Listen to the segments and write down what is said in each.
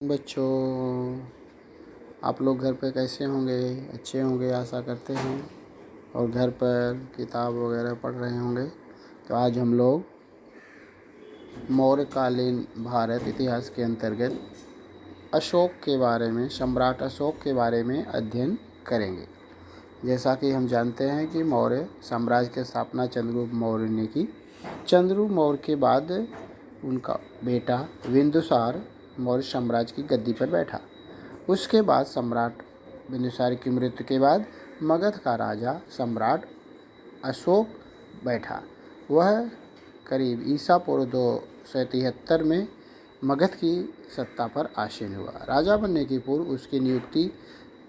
बच्चों, आप लोग घर पे कैसे होंगे? अच्छे होंगे आशा करते हैं। और घर पर किताब वगैरह पढ़ रहे होंगे। तो आज हम लोग मौर्यकालीन भारत इतिहास के अंतर्गत अशोक के बारे में, सम्राट अशोक के बारे में अध्ययन करेंगे। जैसा कि हम जानते हैं कि मौर्य साम्राज्य की स्थापना चंद्रगुप्त मौर्य ने की। चंद्रगुप्त मौर्य के बाद उनका बेटा बिंदुसार मौर्य साम्राज्य की गद्दी पर बैठा। उसके बाद सम्राट बिंदुसार की मृत्यु के बाद मगध का राजा सम्राट अशोक बैठा। वह करीब ईसा पूर्व 273 में मगध की सत्ता पर आसीन हुआ। राजा बनने की पूर्व उसकी नियुक्ति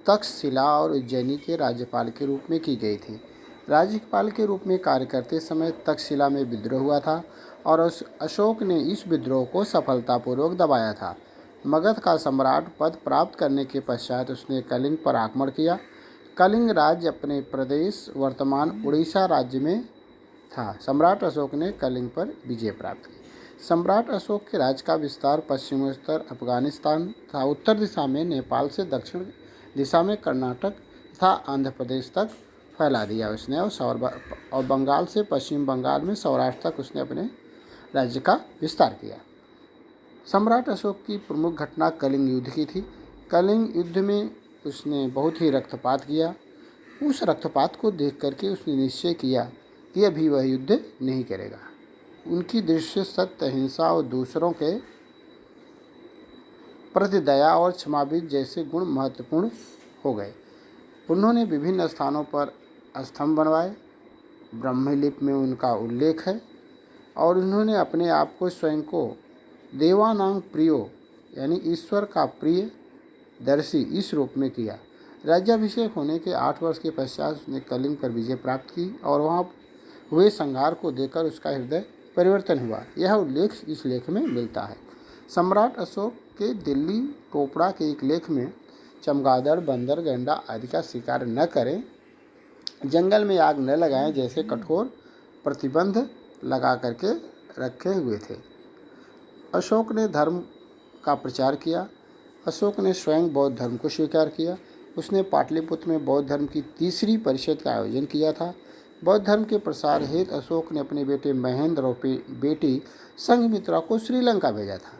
तक्षशिला और उज्जैनी के राज्यपाल के रूप में की गई थी। राज्यपाल के रूप में कार्य करते समय तक्षशिला में विद्रोह हुआ था और अशोक ने इस विद्रोह को सफलतापूर्वक दबाया था। मगध का सम्राट पद प्राप्त करने के पश्चात उसने कलिंग पर आक्रमण किया। कलिंग राज्य अपने प्रदेश वर्तमान उड़ीसा राज्य में था। सम्राट अशोक ने कलिंग पर विजय प्राप्त की। सम्राट अशोक के राज्य का विस्तार पश्चिमोत्तर अफगानिस्तान तथा उत्तर दिशा में नेपाल से दक्षिण दिशा में कर्नाटक तथा आंध्र प्रदेश तक फैला दिया उसने। और बंगाल से पश्चिम बंगाल में सौराष्ट्र तक उसने अपने राज्य का विस्तार किया। सम्राट अशोक की प्रमुख घटना कलिंग युद्ध की थी। कलिंग युद्ध में उसने बहुत ही रक्तपात किया। उस रक्तपात को देख करके उसने निश्चय किया कि अभी वह युद्ध नहीं करेगा। उनकी दृष्टि सत्य, अहिंसा और दूसरों के प्रति दया और क्षमाभित जैसे गुण महत्वपूर्ण हो गए। उन्होंने विभिन्न स्थानों पर स्तंभ बनवाए। ब्रह्मलिपि में उनका उल्लेख है। और उन्होंने अपने आप को स्वयं को देवानां प्रियो यानी ईश्वर का प्रिय दर्शी इस रूप में किया। राज्याभिषेक होने के 8 वर्ष के पश्चात उसने कलिंग पर विजय प्राप्त की और वहाँ हुए संहार को देखकर उसका हृदय परिवर्तन हुआ। यह उल्लेख इस लेख में मिलता है। सम्राट अशोक के दिल्ली टोपड़ा के एक लेख में चमगादड़, बंदर, गैंडा आदि का शिकार न करें, जंगल में आग न लगाएं जैसे कठोर प्रतिबंध लगा करके रखे हुए थे। अशोक ने धर्म का प्रचार किया। अशोक ने स्वयं बौद्ध धर्म को स्वीकार किया। उसने पाटलिपुत्र में बौद्ध धर्म की तीसरी परिषद का आयोजन किया था। बौद्ध धर्म के प्रसार हेतु अशोक ने अपने बेटे महेंद्र और बेटी संघमित्रा को श्रीलंका भेजा था।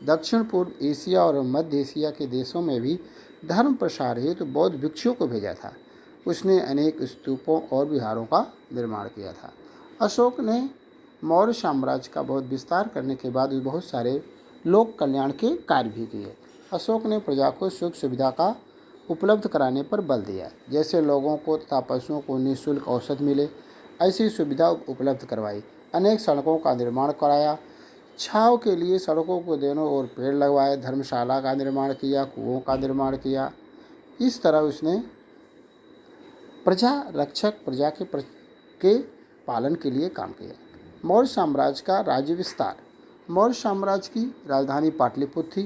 दक्षिण पूर्व एशिया और मध्य एशिया के देशों में भी धर्म प्रसार हेतु बौद्ध भिक्षुओं को भेजा था। उसने अनेक स्तूपों और विहारों का निर्माण किया था। अशोक ने मौर्य साम्राज्य का बहुत विस्तार करने के बाद बहुत सारे लोक कल्याण के कार्य भी किए। अशोक ने प्रजा को सुख सुविधा का उपलब्ध कराने पर बल दिया। जैसे लोगों को तथा पशुओं को निःशुल्क औषध मिले, ऐसी सुविधा उपलब्ध करवाई। अनेक सड़कों का निर्माण कराया। छांव के लिए सड़कों को दोनों ओर पेड़ लगवाए। धर्मशाला का निर्माण किया, कुओं का निर्माण किया। इस तरह उसने प्रजा रक्षक, प्रजा के पालन के लिए काम किया। मौर्य साम्राज्य का राज्य विस्तार। मौर्य साम्राज्य की राजधानी पाटलिपुत्र थी।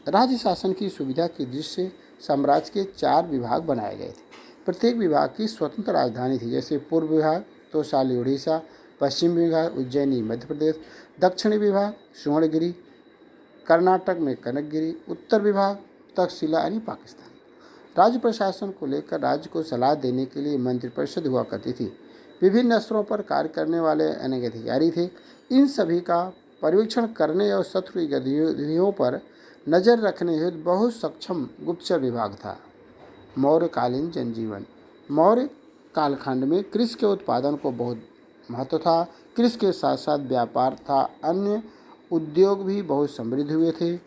राज्य शासन की सुविधा की दृष्टि से साम्राज्य के 4 विभाग बनाए गए थे। प्रत्येक विभाग की स्वतंत्र राजधानी थी। जैसे पूर्व विभाग तोशाली उड़ीसा, पश्चिम विभाग उज्जैनी मध्य प्रदेश, दक्षिणी विभाग सुवर्णगिरी कर्नाटक में कनकगिरी, उत्तर विभाग तक्षशिला यानी पाकिस्तान। राज्य प्रशासन को लेकर राज्य को सलाह देने के लिए मंत्रिपरिषद हुआ करती थी। विभिन्न स्तरों पर कार्य करने वाले अनेक अधिकारी थे। इन सभी का परीक्षण करने और शत्रु गतिविधियों पर नजर रखने हेतु बहुत सक्षम गुप्तचर विभाग था। मौर्यकालीन जनजीवन। मौर्य कालखंड में कृषि के उत्पादन को बहुत महत्व था। कृषि के साथ साथ व्यापार तथा अन्य उद्योग भी बहुत समृद्ध हुए थे।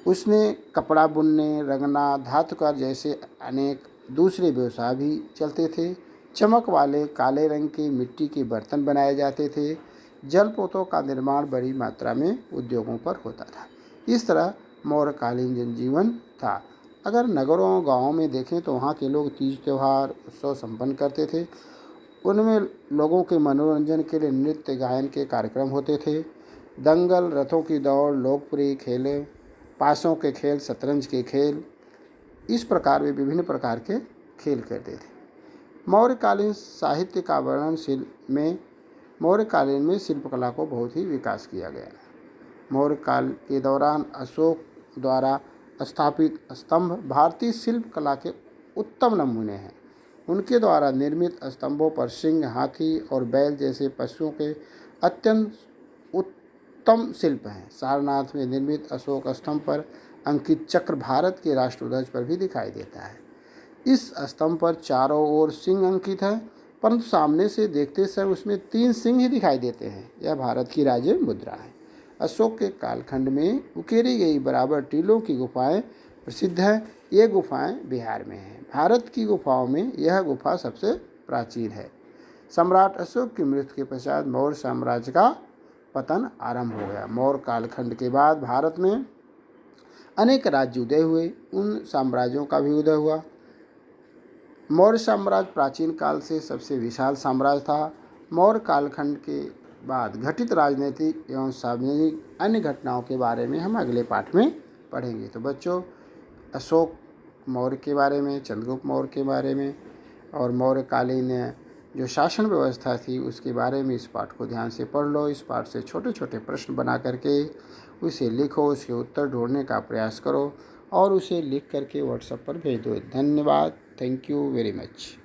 उसने कपड़ा बुनने, रंगना, धातुकार जैसे अनेक दूसरे व्यवसाय भी चलते थे। चमक वाले काले रंग के मिट्टी के बर्तन बनाए जाते थे। जलपोतों का निर्माण बड़ी मात्रा में उद्योगों पर होता था। इस तरह मौर्यकालीन जनजीवन था। अगर नगरों और गाँवों में देखें तो वहाँ के लोग तीज त्यौहार उत्सव संपन्न करते थे। उनमें लोगों के मनोरंजन के लिए नृत्य गायन के कार्यक्रम होते थे। दंगल, रथों की दौड़, लोकप्रिय खेलें, पासों के खेल, शतरंज के खेल, इस प्रकार वे विभिन्न प्रकार के खेल करते थे। मौर्यकालीन साहित्य का वर्णन मौर्यकालीन में शिल्पकला को बहुत ही विकास किया गया। मौर्य काल के दौरान अशोक द्वारा स्थापित स्तंभ भारतीय शिल्प कला के उत्तम नमूने हैं। उनके द्वारा निर्मित स्तंभों पर सिंह, हाथी और बैल जैसे पशुओं के अत्यंत उत्तम शिल्प हैं। सारनाथ में निर्मित अशोक स्तंभ पर अंकित चक्र भारत के राष्ट्रध्वज पर भी दिखाई देता है। इस स्तंभ पर चारों ओर सिंह अंकित है, परंतु सामने से देखते समय उसमें 3 सिंह ही दिखाई देते हैं। यह भारत की राज्य मुद्रा है। अशोक के कालखंड में उकेरी गई बराबर टीलों की गुफाएं प्रसिद्ध हैं। ये गुफाएं बिहार में हैं। भारत की गुफाओं में यह गुफा सबसे प्राचीन है। सम्राट अशोक की मृत्यु के पश्चात मौर्य साम्राज्य का पतन आरंभ हो गया। मौर्य कालखंड के बाद भारत में अनेक राज्य उदय हुए। उन साम्राज्यों का भी उदय हुआ। मौर्य साम्राज्य प्राचीन काल से सबसे विशाल साम्राज्य था। मौर्य कालखंड के बाद घटित राजनीतिक एवं सार्वजनिक अन्य घटनाओं के बारे में हम अगले पाठ में पढ़ेंगे। तो बच्चों, अशोक मौर्य के बारे में, चंद्रगुप्त मौर्य के बारे में और मौर्यकालीन जो शासन व्यवस्था थी उसके बारे में इस पाठ को ध्यान से पढ़ लो। इस पाठ से छोटे छोटे प्रश्न बना करके उसे लिखो, उसके उत्तर ढूंढने का प्रयास करो और उसे लिख करके व्हाट्सएप पर भेज दो। धन्यवाद। Thank you very much.